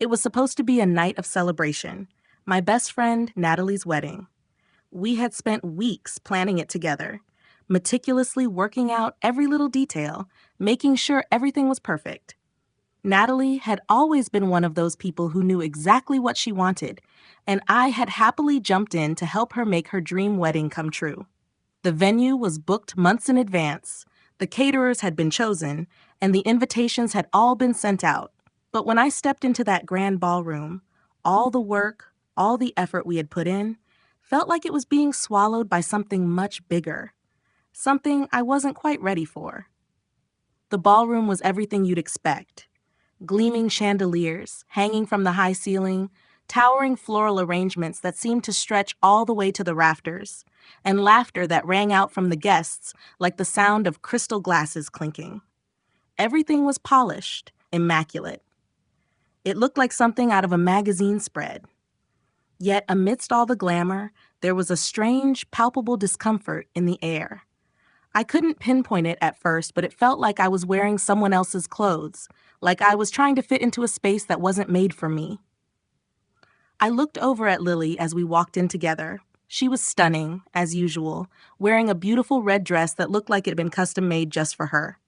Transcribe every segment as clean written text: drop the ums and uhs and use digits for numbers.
It was supposed to be a night of celebration, my best friend Natalie's wedding. We had spent weeks planning it together, meticulously working out every little detail, making sure everything was perfect. Natalie had always been one of those people who knew exactly what she wanted, and I had happily jumped in to help her make her dream wedding come true. The venue was booked months in advance, the caterers had been chosen, and the invitations had all been sent out. But when I stepped into that grand ballroom, all the work, all the effort we had put in, felt like it was being swallowed by something much bigger, something I wasn't quite ready for. The ballroom was everything you'd expect. Gleaming chandeliers hanging from the high ceiling, towering floral arrangements that seemed to stretch all the way to the rafters, and laughter that rang out from the guests like the sound of crystal glasses clinking. Everything was polished, immaculate. It looked like something out of a magazine spread. Yet amidst all the glamour, there was a strange, palpable discomfort in the air. I couldn't pinpoint it at first, but it felt like I was wearing someone else's clothes, like I was trying to fit into a space that wasn't made for me. I looked over at Lily as we walked in together. She was stunning, as usual, wearing a beautiful red dress that looked like it had been custom made just for her.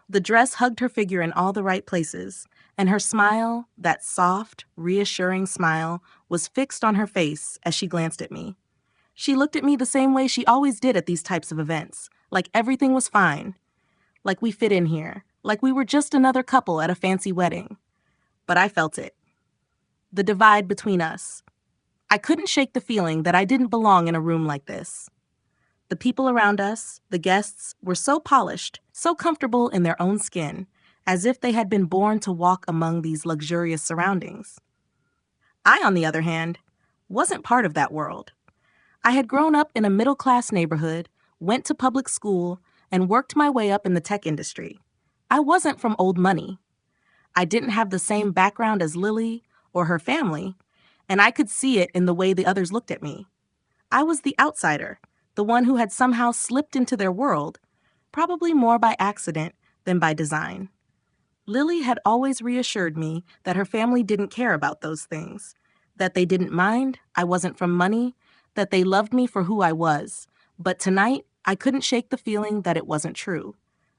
The dress hugged her figure in all the right places, and her smile, that soft, reassuring smile, was fixed on her face as she glanced at me. She looked at me the same way she always did at these types of events, like everything was fine, like we fit in here, like we were just another couple at a fancy wedding. But I felt it. The divide between us. I couldn't shake the feeling that I didn't belong in a room like this. The people around us, the guests, were so polished, so comfortable in their own skin, as if they had been born to walk among these luxurious surroundings. I, on the other hand, wasn't part of that world. I had grown up in a middle-class neighborhood, went to public school, and worked my way up in the tech industry. I wasn't from old money. I didn't have the same background as Lily or her family, and I could see it in the way the others looked at me. I was the outsider, the one who had somehow slipped into their world, probably more by accident than by design. Lily had always reassured me that her family didn't care about those things, that they didn't mind I wasn't from money, that they loved me for who I was. But tonight, I couldn't shake the feeling that it wasn't true,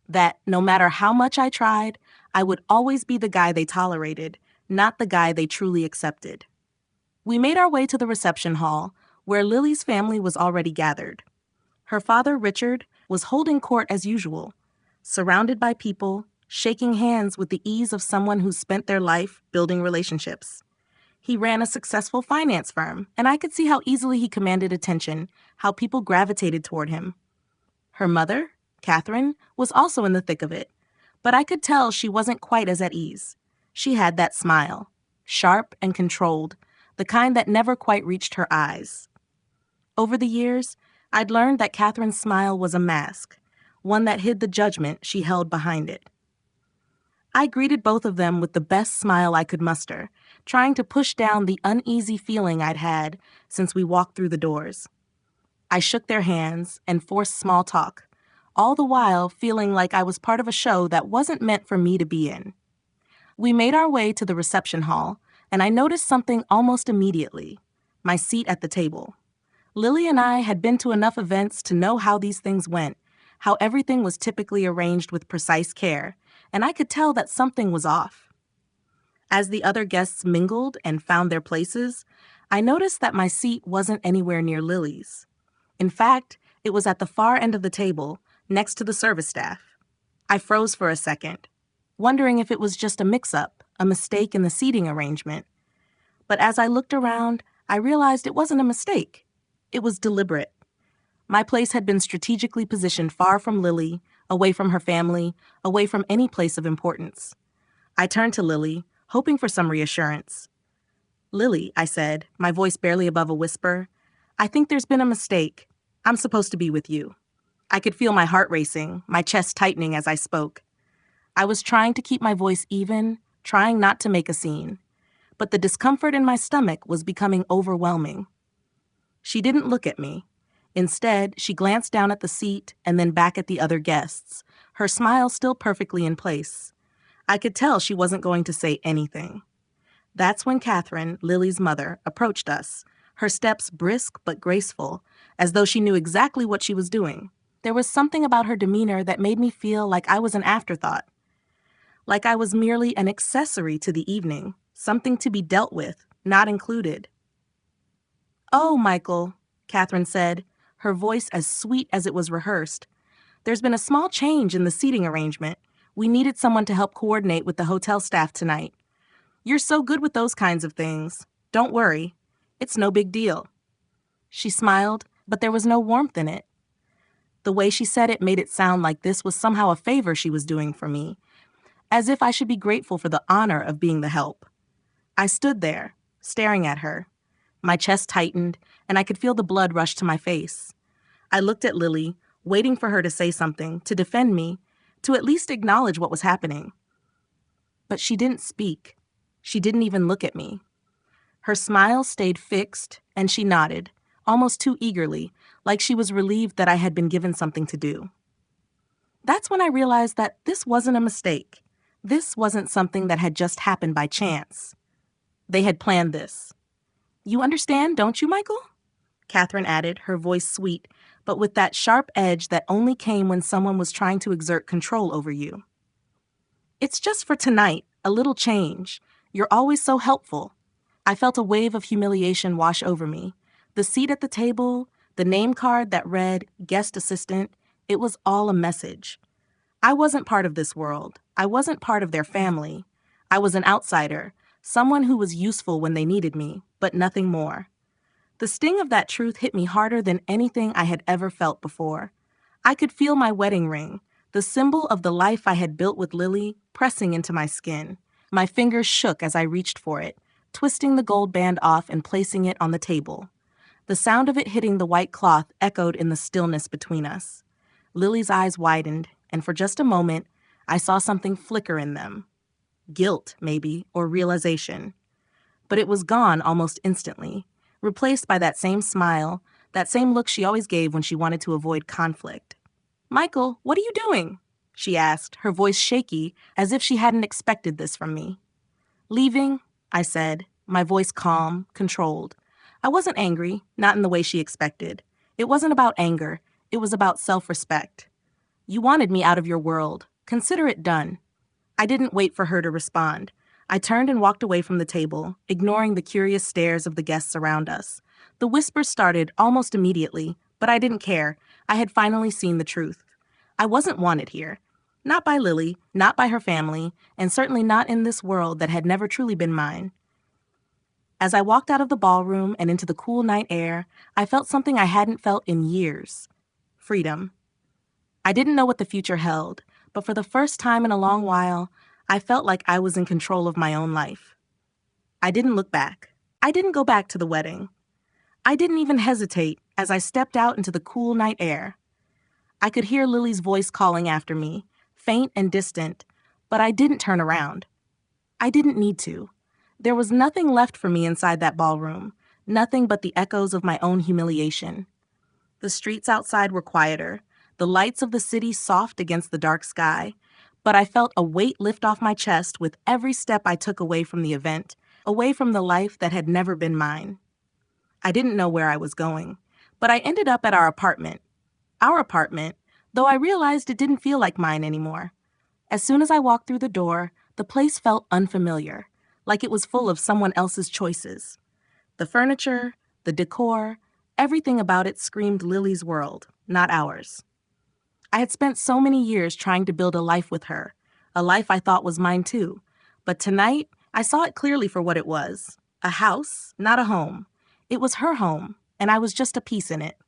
that no matter how much I tried, I would always be the guy they tolerated, not the guy they truly accepted. We made our way to the reception hall, where Lily's family was already gathered. Her father, Richard, was holding court as usual, surrounded by people, shaking hands with the ease of someone who spent their life building relationships. He ran a successful finance firm, and I could see how easily he commanded attention, how people gravitated toward him. Her mother, Catherine, was also in the thick of it, but I could tell she wasn't quite as at ease. She had that smile, sharp and controlled, the kind that never quite reached her eyes. Over the years, I'd learned that Catherine's smile was a mask, one that hid the judgment she held behind it. I greeted both of them with the best smile I could muster, trying to push down the uneasy feeling I'd had since we walked through the doors. I shook their hands and forced small talk, all the while feeling like I was part of a show that wasn't meant for me to be in. We made our way to the reception hall, and I noticed something almost immediately: my seat at the table. Lily and I had been to enough events to know how these things went, how everything was typically arranged with precise care, and I could tell that something was off. As the other guests mingled and found their places, I noticed that my seat wasn't anywhere near Lily's. In fact, it was at the far end of the table, next to the service staff. I froze for a second, wondering if it was just a mix-up, a mistake in the seating arrangement. But as I looked around, I realized it wasn't a mistake. It was deliberate. My place had been strategically positioned far from Lily, away from her family, away from any place of importance. I turned to Lily, hoping for some reassurance. "Lily," I said, my voice barely above a whisper, "I think there's been a mistake. I'm supposed to be with you." I could feel my heart racing, my chest tightening as I spoke. I was trying to keep my voice even, trying not to make a scene. But the discomfort in my stomach was becoming overwhelming. She didn't look at me. Instead, she glanced down at the seat and then back at the other guests, her smile still perfectly in place. I could tell she wasn't going to say anything. That's when Catherine, Lily's mother, approached us, her steps brisk but graceful, as though she knew exactly what she was doing. There was something about her demeanor that made me feel like I was an afterthought, like I was merely an accessory to the evening, something to be dealt with, not included. "Oh, Michael," Catherine said, her voice as sweet as it was rehearsed. "There's been a small change in the seating arrangement. We needed someone to help coordinate with the hotel staff tonight. You're so good with those kinds of things. Don't worry. It's no big deal." She smiled, but there was no warmth in it. The way she said it made it sound like this was somehow a favor she was doing for me, as if I should be grateful for the honor of being the help. I stood there, staring at her. My chest tightened, and I could feel the blood rush to my face. I looked at Lily, waiting for her to say something, to defend me, to at least acknowledge what was happening. But she didn't speak. She didn't even look at me. Her smile stayed fixed, and she nodded, almost too eagerly, like she was relieved that I had been given something to do. That's when I realized that this wasn't a mistake. This wasn't something that had just happened by chance. They had planned this. "You understand, don't you, Michael?" Catherine added, her voice sweet, but with that sharp edge that only came when someone was trying to exert control over you. "It's just for tonight, a little change. You're always so helpful." I felt a wave of humiliation wash over me. The seat at the table, the name card that read guest assistant, it was all a message. I wasn't part of this world. I wasn't part of their family. I was an outsider, someone who was useful when they needed me, but nothing more. The sting of that truth hit me harder than anything I had ever felt before. I could feel my wedding ring, the symbol of the life I had built with Lily, pressing into my skin. My fingers shook as I reached for it, twisting the gold band off and placing it on the table. The sound of it hitting the white cloth echoed in the stillness between us. Lily's eyes widened, and for just a moment, I saw something flicker in them. Guilt, maybe, or realization. But it was gone almost instantly, replaced by that same smile, that same look she always gave when she wanted to avoid conflict. "Michael, what are you doing?" she asked, her voice shaky, as if she hadn't expected this from me. "Leaving," I said, my voice calm, controlled. I wasn't angry, not in the way she expected. It wasn't about anger. It was about self-respect. "You wanted me out of your world. Consider it done." I didn't wait for her to respond. I turned and walked away from the table, ignoring the curious stares of the guests around us. The whispers started almost immediately, but I didn't care. I had finally seen the truth. I wasn't wanted here. Not by Lily, not by her family, and certainly not in this world that had never truly been mine. As I walked out of the ballroom and into the cool night air, I felt something I hadn't felt in years. Freedom. I didn't know what the future held, but for the first time in a long while, I felt like I was in control of my own life. I didn't look back. I didn't go back to the wedding. I didn't even hesitate as I stepped out into the cool night air. I could hear Lily's voice calling after me, faint and distant, but I didn't turn around. I didn't need to. There was nothing left for me inside that ballroom, nothing but the echoes of my own humiliation. The streets outside were quieter, the lights of the city soft against the dark sky, but I felt a weight lift off my chest with every step I took away from the event, away from the life that had never been mine. I didn't know where I was going, but I ended up at our apartment. Our apartment, though I realized it didn't feel like mine anymore. As soon as I walked through the door, the place felt unfamiliar, like it was full of someone else's choices. The furniture, the decor, everything about it screamed Lily's world, not ours. I had spent so many years trying to build a life with her, a life I thought was mine too. But tonight, I saw it clearly for what it was. A house, not a home. It was her home, and I was just a piece in it.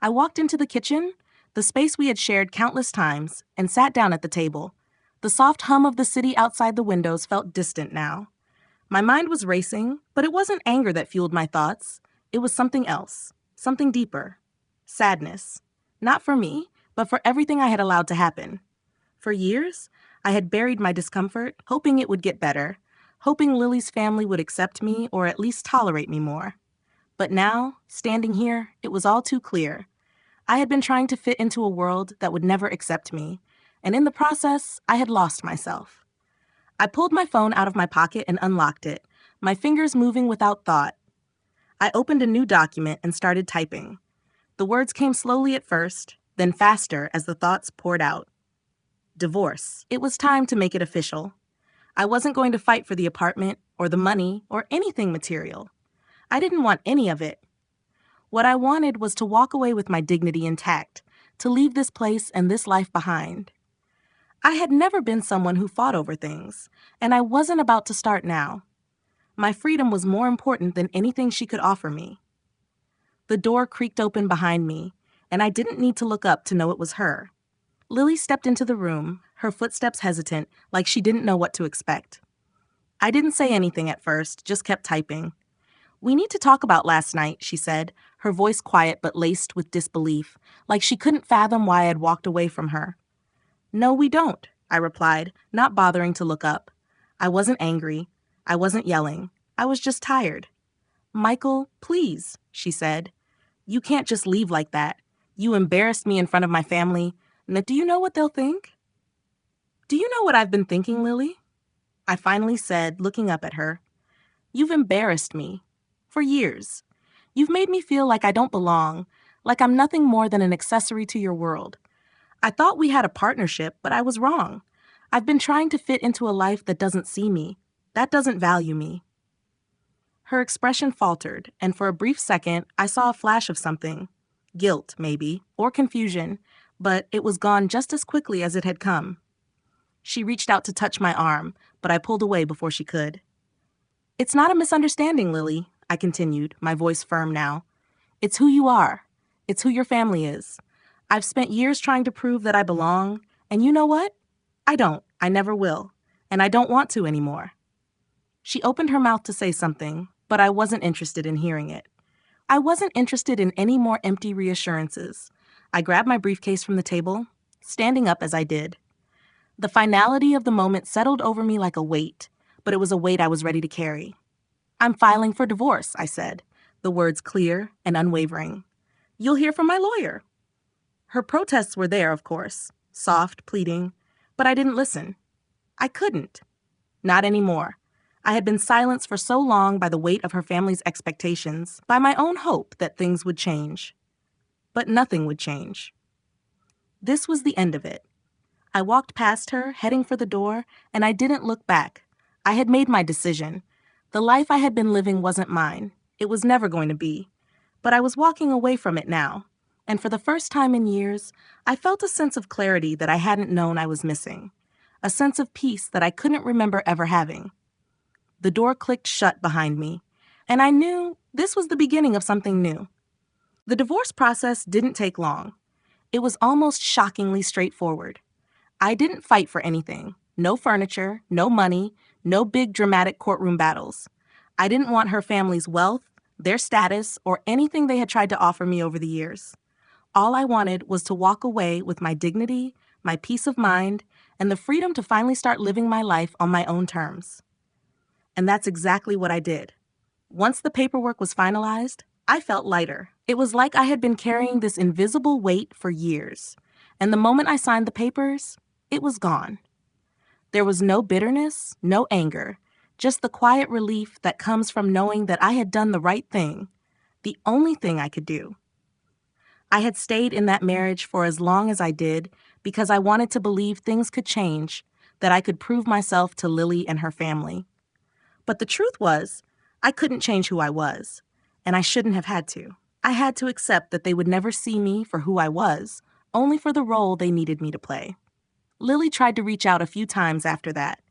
I walked into the kitchen, the space we had shared countless times, and sat down at the table. The soft hum of the city outside the windows felt distant now. My mind was racing, but it wasn't anger that fueled my thoughts. It was something else, something deeper. Sadness. Not for me, but for everything I had allowed to happen. For years, I had buried my discomfort, hoping it would get better, hoping Lily's family would accept me or at least tolerate me more. But now, standing here, it was all too clear. I had been trying to fit into a world that would never accept me, and in the process, I had lost myself. I pulled my phone out of my pocket and unlocked it, my fingers moving without thought. I opened a new document and started typing. The words came slowly at first, then faster as the thoughts poured out. Divorce. It was time to make it official. I wasn't going to fight for the apartment or the money or anything material. I didn't want any of it. What I wanted was to walk away with my dignity intact, to leave this place and this life behind. I had never been someone who fought over things, and I wasn't about to start now. My freedom was more important than anything she could offer me. The door creaked open behind me, and I didn't need to look up to know it was her. Lily stepped into the room, her footsteps hesitant, like she didn't know what to expect. I didn't say anything at first, just kept typing. "We need to talk about last night," she said, her voice quiet but laced with disbelief, like she couldn't fathom why I had walked away from her. "No, we don't," I replied, not bothering to look up. I wasn't angry. I wasn't yelling. I was just tired. "Michael, please," she said. "You can't just leave like that. You embarrassed me in front of my family. Now, do you know what they'll think?" "Do you know what I've been thinking, Lily?" I finally said, looking up at her. "You've embarrassed me. For years. You've made me feel like I don't belong, like I'm nothing more than an accessory to your world. I thought we had a partnership, but I was wrong. I've been trying to fit into a life that doesn't see me, that doesn't value me." Her expression faltered, and for a brief second, I saw a flash of something. Guilt, maybe, or confusion, but it was gone just as quickly as it had come. She reached out to touch my arm, but I pulled away before she could. "It's not a misunderstanding, Lily," I continued, my voice firm now. "It's who you are. It's who your family is. I've spent years trying to prove that I belong, and you know what? I don't. I never will. And I don't want to anymore." She opened her mouth to say something, but I wasn't interested in hearing it. I wasn't interested in any more empty reassurances. I grabbed my briefcase from the table, standing up as I did. The finality of the moment settled over me like a weight, but it was a weight I was ready to carry. "I'm filing for divorce," I said, the words clear and unwavering. "You'll hear from my lawyer." Her protests were there, of course, soft, pleading, but I didn't listen. I couldn't. Not anymore. I had been silenced for so long by the weight of her family's expectations, by my own hope that things would change. But nothing would change. This was the end of it. I walked past her, heading for the door, and I didn't look back. I had made my decision. The life I had been living wasn't mine. It was never going to be. But I was walking away from it now, and for the first time in years, I felt a sense of clarity that I hadn't known I was missing, a sense of peace that I couldn't remember ever having. The door clicked shut behind me, and I knew this was the beginning of something new. The divorce process didn't take long. It was almost shockingly straightforward. I didn't fight for anything. No furniture, no money, no big dramatic courtroom battles. I didn't want her family's wealth, their status, or anything they had tried to offer me over the years. All I wanted was to walk away with my dignity, my peace of mind, and the freedom to finally start living my life on my own terms. And that's exactly what I did. Once the paperwork was finalized, I felt lighter. It was like I had been carrying this invisible weight for years. And the moment I signed the papers, it was gone. There was no bitterness, no anger, just the quiet relief that comes from knowing that I had done the right thing, the only thing I could do. I had stayed in that marriage for as long as I did because I wanted to believe things could change, that I could prove myself to Lily and her family. But the truth was, I couldn't change who I was, and I shouldn't have had to. I had to accept that they would never see me for who I was, only for the role they needed me to play. Lily tried to reach out a few times after that.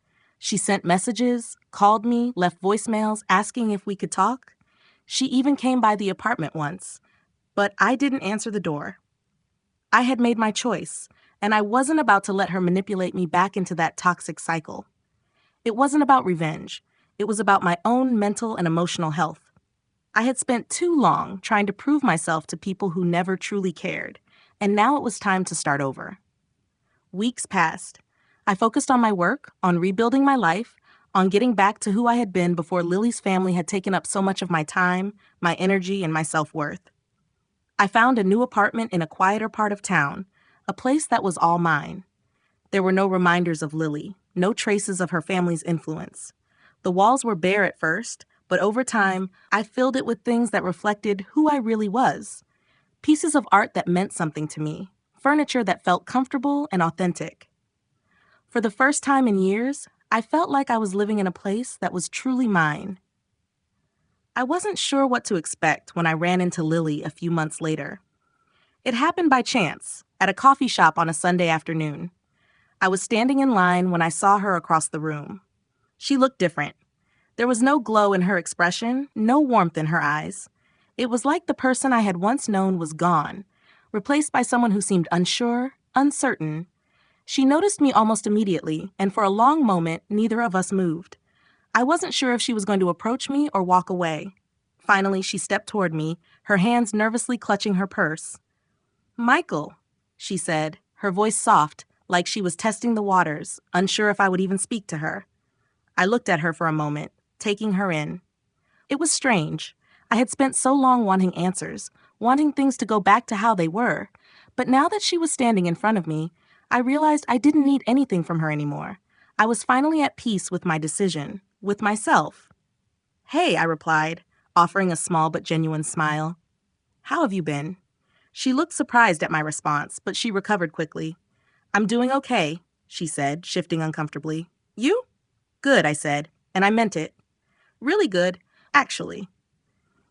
She sent messages, called me, left voicemails asking if we could talk. She even came by the apartment once, but I didn't answer the door. I had made my choice, and I wasn't about to let her manipulate me back into that toxic cycle. It wasn't about revenge. It was about my own mental and emotional health. I had spent too long trying to prove myself to people who never truly cared, and now it was time to start over. Weeks passed. I focused on my work, on rebuilding my life, on getting back to who I had been before Lily's family had taken up so much of my time, my energy, and my self-worth. I found a new apartment in a quieter part of town, a place that was all mine. There were no reminders of Lily, no traces of her family's influence. The walls were bare at first, but over time, I filled it with things that reflected who I really was. Pieces of art that meant something to me, furniture that felt comfortable and authentic. For the first time in years, I felt like I was living in a place that was truly mine. I wasn't sure what to expect when I ran into Lily a few months later. It happened by chance, at a coffee shop on a Sunday afternoon. I was standing in line when I saw her across the room. She looked different. There was no glow in her expression, no warmth in her eyes. It was like the person I had once known was gone, replaced by someone who seemed unsure, uncertain. She noticed me almost immediately, and for a long moment, neither of us moved. I wasn't sure if she was going to approach me or walk away. Finally, she stepped toward me, her hands nervously clutching her purse. "Michael," she said, her voice soft, like she was testing the waters, unsure if I would even speak to her. I looked at her for a moment, taking her in. It was strange. I had spent so long wanting answers, wanting things to go back to how they were. But now that she was standing in front of me, I realized I didn't need anything from her anymore. I was finally at peace with my decision, with myself. "Hey," I replied, offering a small but genuine smile. "How have you been?" She looked surprised at my response, but she recovered quickly. "I'm doing okay," she said, shifting uncomfortably. "You?" "Good," I said, and I meant it. "Really good, actually."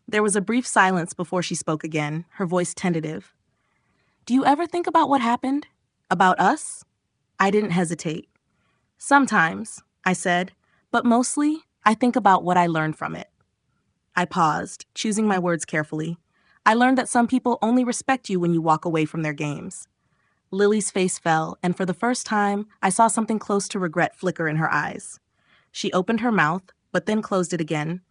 There was a brief silence before she spoke again, her voice tentative. "Do you ever think about what happened? About us?" I didn't hesitate. "Sometimes," I said, "but mostly, I think about what I learned from it." I paused, choosing my words carefully. I learned that some people only respect you when you walk away from their games. Lily's face fell, and for the first time, I saw something close to regret flicker in her eyes. She opened her mouth, but then closed it again,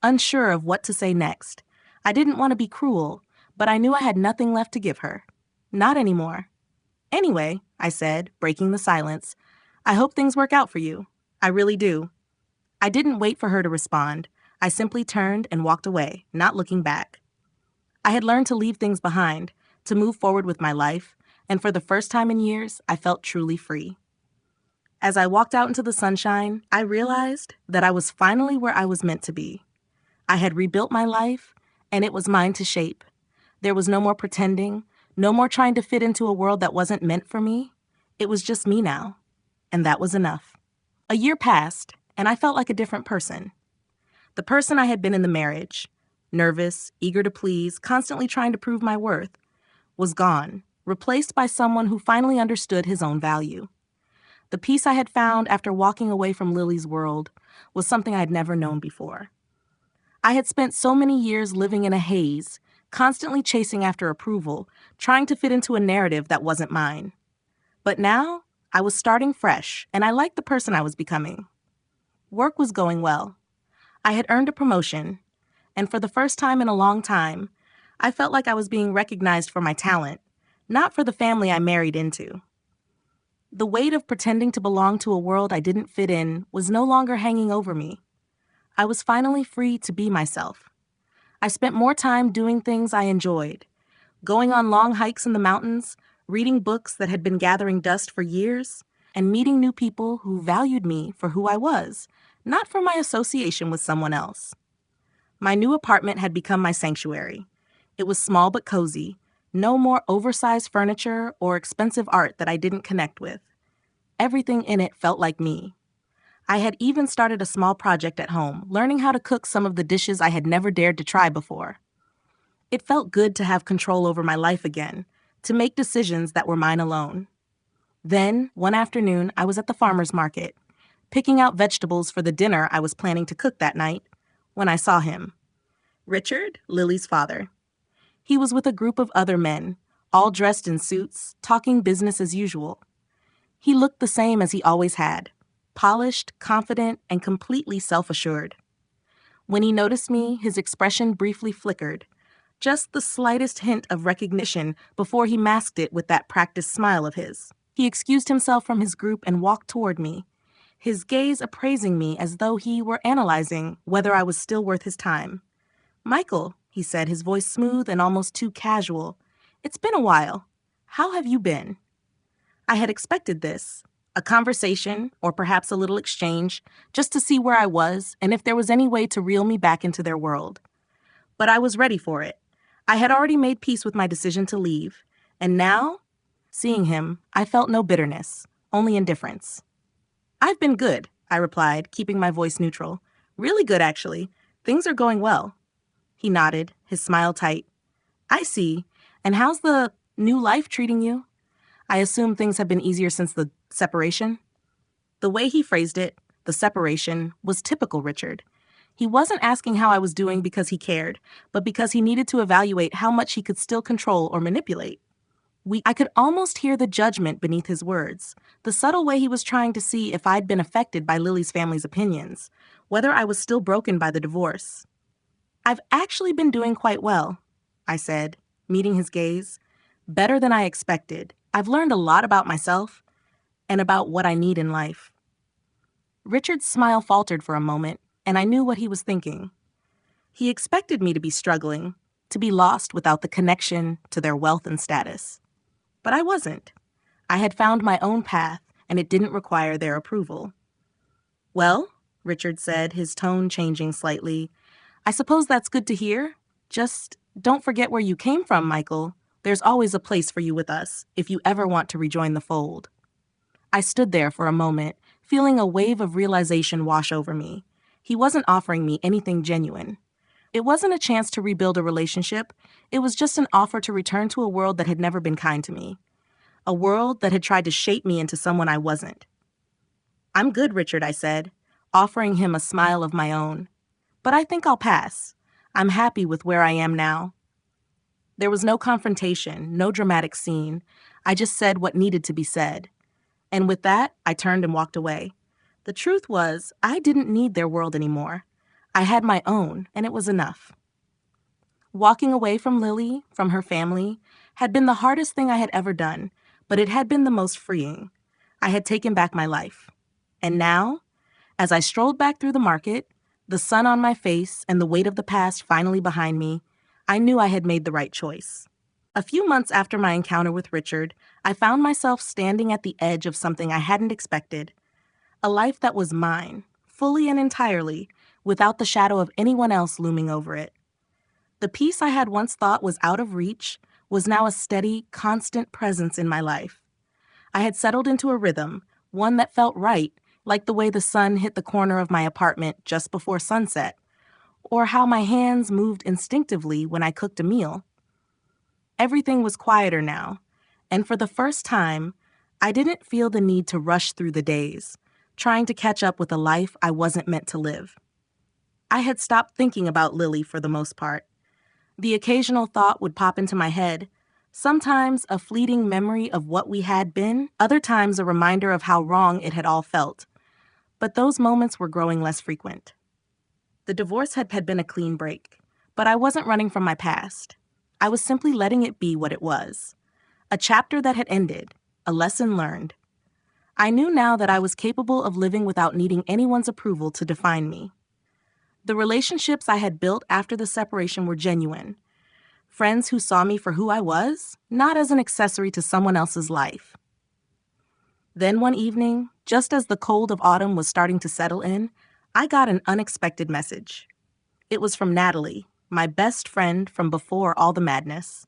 unsure of what to say next. I didn't want to be cruel, but I knew I had nothing left to give her. Not anymore. "Anyway," I said, breaking the silence, "I hope things work out for you. I really do." I didn't wait for her to respond. I simply turned and walked away, not looking back. I had learned to leave things behind, to move forward with my life, and for the first time in years, I felt truly free. As I walked out into the sunshine, I realized that I was finally where I was meant to be. I had rebuilt my life, and it was mine to shape. There was no more pretending, no more trying to fit into a world that wasn't meant for me. It was just me now, and that was enough. A year passed, and I felt like a different person. The person I had been in the marriage, nervous, eager to please, constantly trying to prove my worth, was gone, replaced by someone who finally understood his own value. The peace I had found after walking away from Lily's world was something I had never known before. I had spent so many years living in a haze, constantly chasing after approval, trying to fit into a narrative that wasn't mine. But now, I was starting fresh, and I liked the person I was becoming. Work was going well. I had earned a promotion, and for the first time in a long time, I felt like I was being recognized for my talent, not for the family I married into. The weight of pretending to belong to a world I didn't fit in was no longer hanging over me. I was finally free to be myself. I spent more time doing things I enjoyed, going on long hikes in the mountains, reading books that had been gathering dust for years, and meeting new people who valued me for who I was, not for my association with someone else. My new apartment had become my sanctuary. It was small but cozy, no more oversized furniture or expensive art that I didn't connect with. Everything in it felt like me. I had even started a small project at home, learning how to cook some of the dishes I had never dared to try before. It felt good to have control over my life again, to make decisions that were mine alone. Then, one afternoon, I was at the farmer's market, picking out vegetables for the dinner I was planning to cook that night, when I saw him. Richard, Lily's father. He was with a group of other men, all dressed in suits, talking business as usual. He looked the same as he always had, polished, confident, and completely self-assured. When he noticed me, his expression briefly flickered, just the slightest hint of recognition before he masked it with that practiced smile of his. He excused himself from his group and walked toward me, his gaze appraising me as though he were analyzing whether I was still worth his time. "Michael," he said, his voice smooth and almost too casual, "it's been a while. How have you been?" I had expected this. A conversation, or perhaps a little exchange, just to see where I was and if there was any way to reel me back into their world. But I was ready for it. I had already made peace with my decision to leave, and now, seeing him, I felt no bitterness, only indifference. "I've been good," I replied, keeping my voice neutral. "Really good, actually. Things are going well." He nodded, his smile tight. "I see. And how's the new life treating you? I assume things have been easier since the separation?" The way he phrased it, the separation, was typical Richard. He wasn't asking how I was doing because he cared, but because he needed to evaluate how much he could still control or manipulate. I could almost hear the judgment beneath his words, the subtle way he was trying to see if I'd been affected by Lily's family's opinions, whether I was still broken by the divorce. "I've actually been doing quite well," I said, meeting his gaze. "Better than I expected. I've learned a lot about myself and about what I need in life." Richard's smile faltered for a moment, and I knew what he was thinking. He expected me to be struggling, to be lost without the connection to their wealth and status. But I wasn't. I had found my own path, and it didn't require their approval. "Well," Richard said, his tone changing slightly, "I suppose that's good to hear. Just don't forget where you came from, Michael. There's always a place for you with us, if you ever want to rejoin the fold." I stood there for a moment, feeling a wave of realization wash over me. He wasn't offering me anything genuine. It wasn't a chance to rebuild a relationship. It was just an offer to return to a world that had never been kind to me. A world that had tried to shape me into someone I wasn't. "I'm good, Richard," I said, offering him a smile of my own. "But I think I'll pass. I'm happy with where I am now." There was no confrontation, no dramatic scene. I just said what needed to be said. And with that, I turned and walked away. The truth was, I didn't need their world anymore. I had my own, and it was enough. Walking away from Lily, from her family, had been the hardest thing I had ever done, but it had been the most freeing. I had taken back my life. And now, as I strolled back through the market, the sun on my face and the weight of the past finally behind me, I knew I had made the right choice. A few months after my encounter with Richard, I found myself standing at the edge of something I hadn't expected. A life that was mine, fully and entirely, without the shadow of anyone else looming over it. The peace I had once thought was out of reach was now a steady, constant presence in my life. I had settled into a rhythm, one that felt right, like the way the sun hit the corner of my apartment just before sunset, or how my hands moved instinctively when I cooked a meal. Everything was quieter now, and for the first time, I didn't feel the need to rush through the days, trying to catch up with a life I wasn't meant to live. I had stopped thinking about Lily for the most part. The occasional thought would pop into my head, sometimes a fleeting memory of what we had been, other times a reminder of how wrong it had all felt. But those moments were growing less frequent. The divorce had been a clean break, but I wasn't running from my past. I was simply letting it be what it was. A chapter that had ended, a lesson learned. I knew now that I was capable of living without needing anyone's approval to define me. The relationships I had built after the separation were genuine. Friends who saw me for who I was, not as an accessory to someone else's life. Then one evening, just as the cold of autumn was starting to settle in, I got an unexpected message. It was from Natalie, my best friend from before all the madness.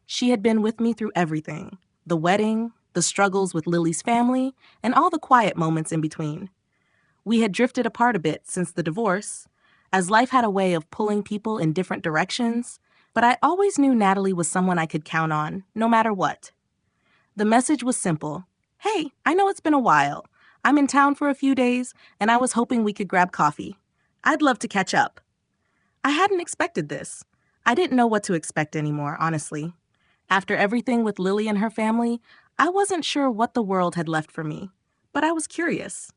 She had been with me through everything, the wedding, the struggles with Lily's family, and all the quiet moments in between. We had drifted apart a bit since the divorce, as life had a way of pulling people in different directions, but I always knew Natalie was someone I could count on, no matter what. The message was simple. "Hey, I know it's been a while. I'm in town for a few days, and I was hoping we could grab coffee. I'd love to catch up." I hadn't expected this. I didn't know what to expect anymore, honestly. After everything with Lily and her family, I wasn't sure what the world had left for me, but I was curious.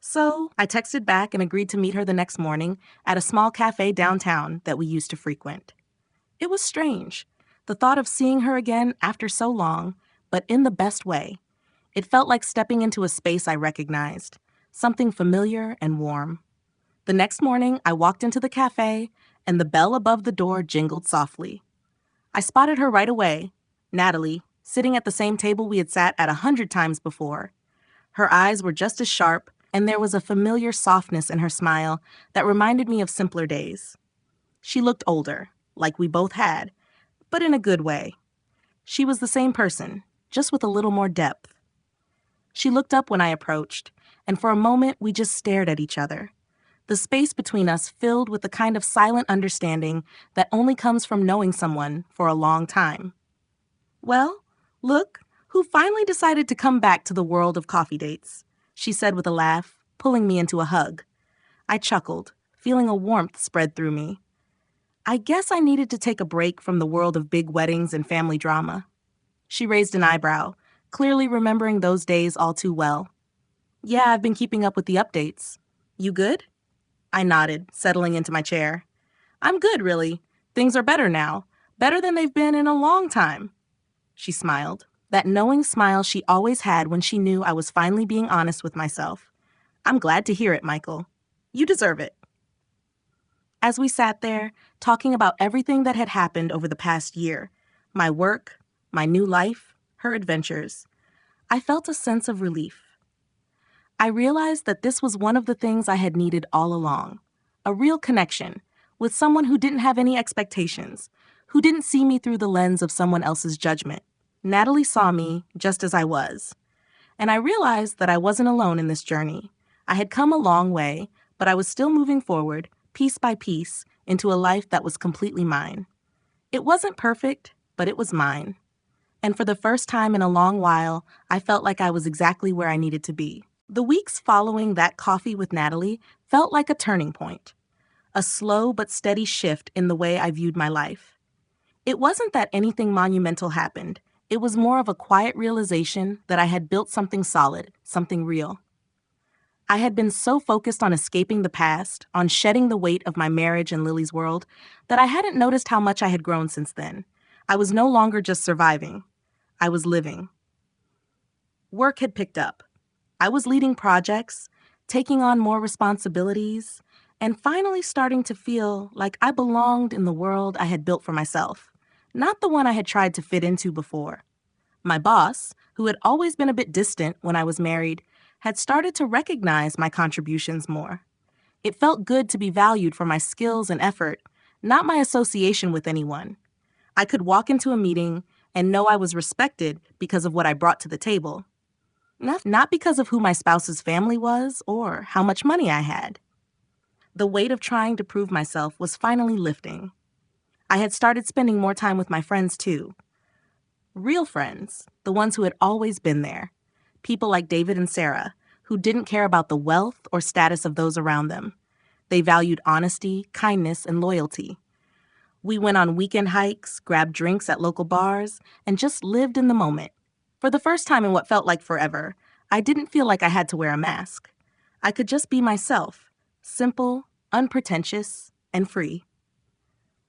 So I texted back and agreed to meet her the next morning at a small cafe downtown that we used to frequent. It was strange, the thought of seeing her again after so long, but in the best way. It felt like stepping into a space I recognized, something familiar and warm. The next morning, I walked into the cafe, and the bell above the door jingled softly. I spotted her right away, Natalie, sitting at the same table we had sat at 100 times before. Her eyes were just as sharp, and there was a familiar softness in her smile that reminded me of simpler days. She looked older, like we both had, but in a good way. She was the same person, just with a little more depth. She looked up when I approached, and for a moment we just stared at each other. The space between us filled with the kind of silent understanding that only comes from knowing someone for a long time. "Well, look, who finally decided to come back to the world of coffee dates," she said with a laugh, pulling me into a hug. I chuckled, feeling a warmth spread through me. I guess I needed to take a break from the world of big weddings and family drama. She raised an eyebrow, clearly remembering those days all too well. "Yeah, I've been keeping up with the updates. You good?" I nodded, settling into my chair. "I'm good, really. Things are better now. Better than they've been in a long time." She smiled, that knowing smile she always had when she knew I was finally being honest with myself. "I'm glad to hear it, Michael. You deserve it." As we sat there, talking about everything that had happened over the past year, my work, my new life, her adventures, I felt a sense of relief. I realized that this was one of the things I had needed all along, a real connection with someone who didn't have any expectations, who didn't see me through the lens of someone else's judgment. Natalie saw me just as I was, and I realized that I wasn't alone in this journey. I had come a long way, but I was still moving forward, piece by piece, into a life that was completely mine. It wasn't perfect, but it was mine. And for the first time in a long while, I felt like I was exactly where I needed to be. The weeks following that coffee with Natalie felt like a turning point, a slow but steady shift in the way I viewed my life. It wasn't that anything monumental happened. It was more of a quiet realization that I had built something solid, something real. I had been so focused on escaping the past, on shedding the weight of my marriage and Lily's world, that I hadn't noticed how much I had grown since then. I was no longer just surviving. I was living. Work had picked up. I was leading projects, taking on more responsibilities, and finally starting to feel like I belonged in the world I had built for myself, not the one I had tried to fit into before. My boss, who had always been a bit distant when I was married, had started to recognize my contributions more. It felt good to be valued for my skills and effort, not my association with anyone. I could walk into a meeting and know I was respected because of what I brought to the table. Not because of who my spouse's family was or how much money I had. The weight of trying to prove myself was finally lifting. I had started spending more time with my friends too. Real friends, the ones who had always been there. People like David and Sarah, who didn't care about the wealth or status of those around them. They valued honesty, kindness, and loyalty. We went on weekend hikes, grabbed drinks at local bars, and just lived in the moment. For the first time in what felt like forever, I didn't feel like I had to wear a mask. I could just be myself, simple, unpretentious, and free.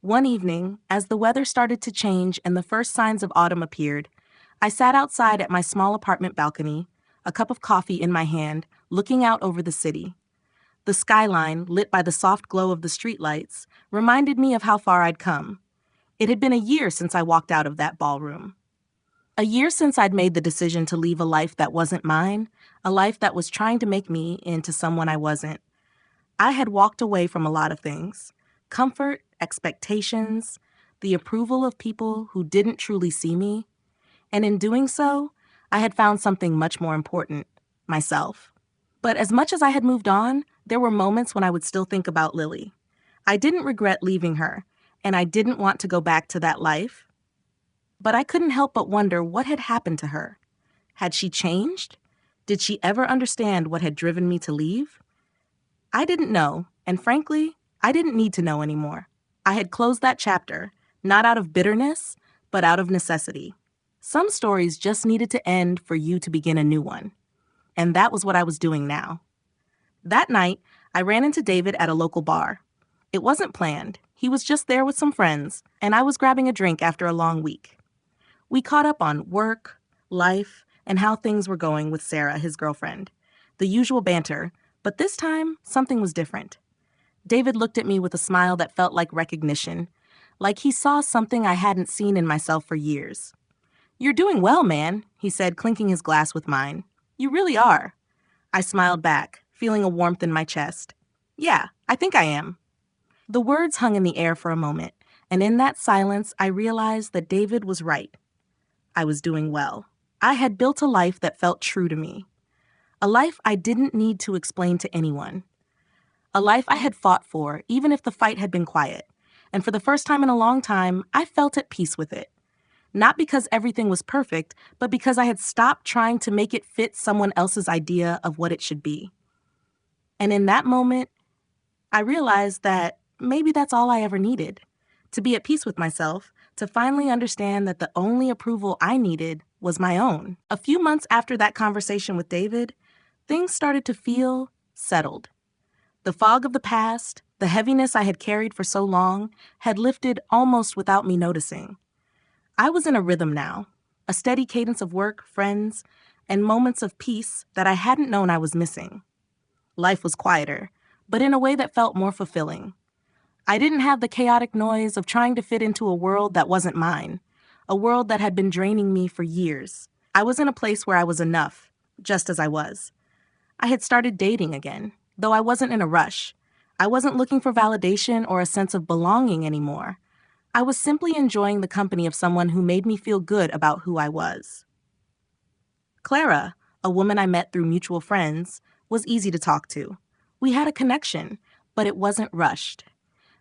One evening, as the weather started to change and the first signs of autumn appeared, I sat outside at my small apartment balcony, a cup of coffee in my hand, looking out over the city. The skyline, lit by the soft glow of the streetlights, reminded me of how far I'd come. It had been a year since I walked out of that ballroom. A year since I'd made the decision to leave a life that wasn't mine, a life that was trying to make me into someone I wasn't. I had walked away from a lot of things. Comfort, expectations, the approval of people who didn't truly see me. And in doing so, I had found something much more important, myself. But as much as I had moved on, there were moments when I would still think about Lily. I didn't regret leaving her, and I didn't want to go back to that life. But I couldn't help but wonder what had happened to her. Had she changed? Did she ever understand what had driven me to leave? I didn't know, and frankly, I didn't need to know anymore. I had closed that chapter, not out of bitterness, but out of necessity. Some stories just needed to end for you to begin a new one. And that was what I was doing now. That night, I ran into David at a local bar. It wasn't planned. He was just there with some friends, and I was grabbing a drink after a long week. We caught up on work, life, and how things were going with Sarah, his girlfriend. The usual banter, but this time, something was different. David looked at me with a smile that felt like recognition, like he saw something I hadn't seen in myself for years. "You're doing well, man," he said, clinking his glass with mine. You really are. I smiled back, feeling a warmth in my chest. Yeah, I think I am. The words hung in the air for a moment, and in that silence, I realized that David was right. I was doing well. I had built a life that felt true to me. A life I didn't need to explain to anyone. A life I had fought for, even if the fight had been quiet. And for the first time in a long time, I felt at peace with it. Not because everything was perfect, but because I had stopped trying to make it fit someone else's idea of what it should be. And in that moment, I realized that maybe that's all I ever needed. To be at peace with myself, to finally understand that the only approval I needed was my own. A few months after that conversation with David, things started to feel settled. The fog of the past, the heaviness I had carried for so long, had lifted almost without me noticing. I was in a rhythm now, a steady cadence of work, friends, and moments of peace that I hadn't known I was missing. Life was quieter, but in a way that felt more fulfilling. I didn't have the chaotic noise of trying to fit into a world that wasn't mine, a world that had been draining me for years. I was in a place where I was enough, just as I was. I had started dating again, though I wasn't in a rush. I wasn't looking for validation or a sense of belonging anymore. I was simply enjoying the company of someone who made me feel good about who I was. Clara, a woman I met through mutual friends, was easy to talk to. We had a connection, but it wasn't rushed.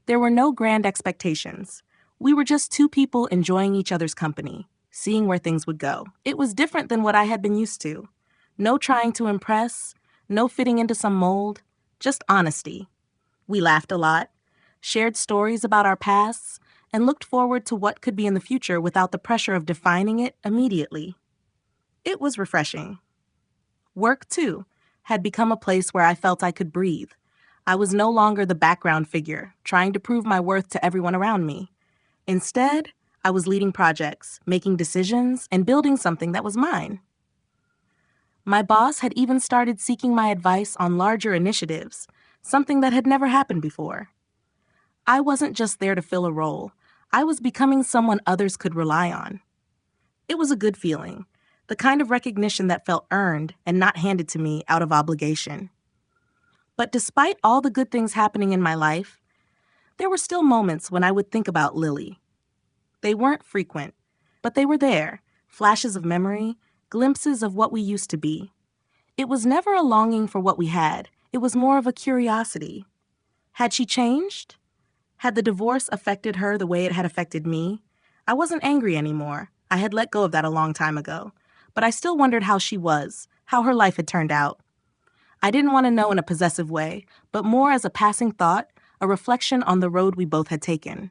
There were no grand expectations. We were just two people enjoying each other's company, seeing where things would go. It was different than what I had been used to. No trying to impress, no fitting into some mold, just honesty. We laughed a lot, shared stories about our pasts, and looked forward to what could be in the future without the pressure of defining it immediately. It was refreshing. Work, too, had become a place where I felt I could breathe. I was no longer the background figure, trying to prove my worth to everyone around me. Instead, I was leading projects, making decisions, and building something that was mine. My boss had even started seeking my advice on larger initiatives, something that had never happened before. I wasn't just there to fill a role. I was becoming someone others could rely on. It was a good feeling, the kind of recognition that felt earned and not handed to me out of obligation. But despite all the good things happening in my life, there were still moments when I would think about Lily. They weren't frequent, but they were there, flashes of memory, glimpses of what we used to be. It was never a longing for what we had. It was more of a curiosity. Had she changed? Had the divorce affected her the way it had affected me? I wasn't angry anymore. I had let go of that a long time ago. But I still wondered how she was, how her life had turned out. I didn't want to know in a possessive way, but more as a passing thought, a reflection on the road we both had taken.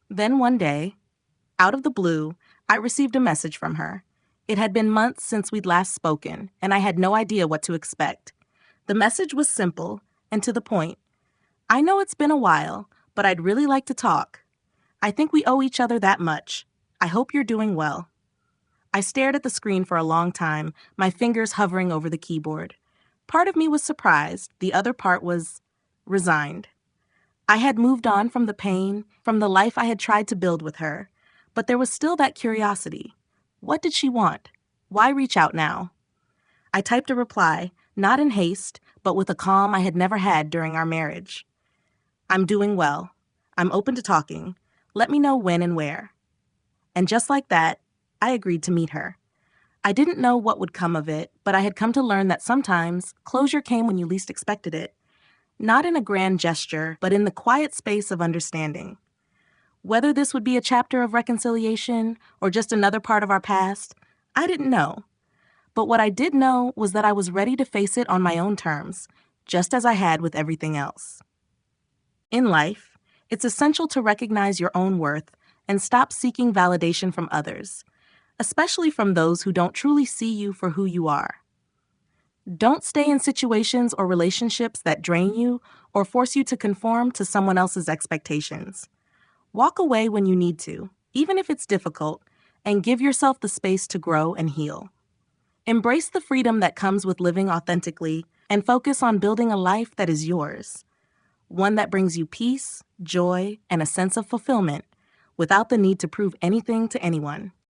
Then one day, out of the blue, I received a message from her. It had been months since we'd last spoken, and I had no idea what to expect. The message was simple and to the point. I know it's been a while, but I'd really like to talk. I think we owe each other that much. I hope you're doing well. I stared at the screen for a long time, my fingers hovering over the keyboard. Part of me was surprised, the other part was resigned. I had moved on from the pain, from the life I had tried to build with her, but there was still that curiosity. What did she want? Why reach out now? I typed a reply, not in haste, but with a calm I had never had during our marriage. I'm doing well. I'm open to talking. Let me know when and where. And just like that, I agreed to meet her. I didn't know what would come of it, but I had come to learn that sometimes closure came when you least expected it. Not in a grand gesture, but in the quiet space of understanding. Whether this would be a chapter of reconciliation or just another part of our past, I didn't know. But what I did know was that I was ready to face it on my own terms, just as I had with everything else. In life, it's essential to recognize your own worth and stop seeking validation from others, especially from those who don't truly see you for who you are. Don't stay in situations or relationships that drain you or force you to conform to someone else's expectations. Walk away when you need to, even if it's difficult, and give yourself the space to grow and heal. Embrace the freedom that comes with living authentically and focus on building a life that is yours, one that brings you peace, joy, and a sense of fulfillment without the need to prove anything to anyone.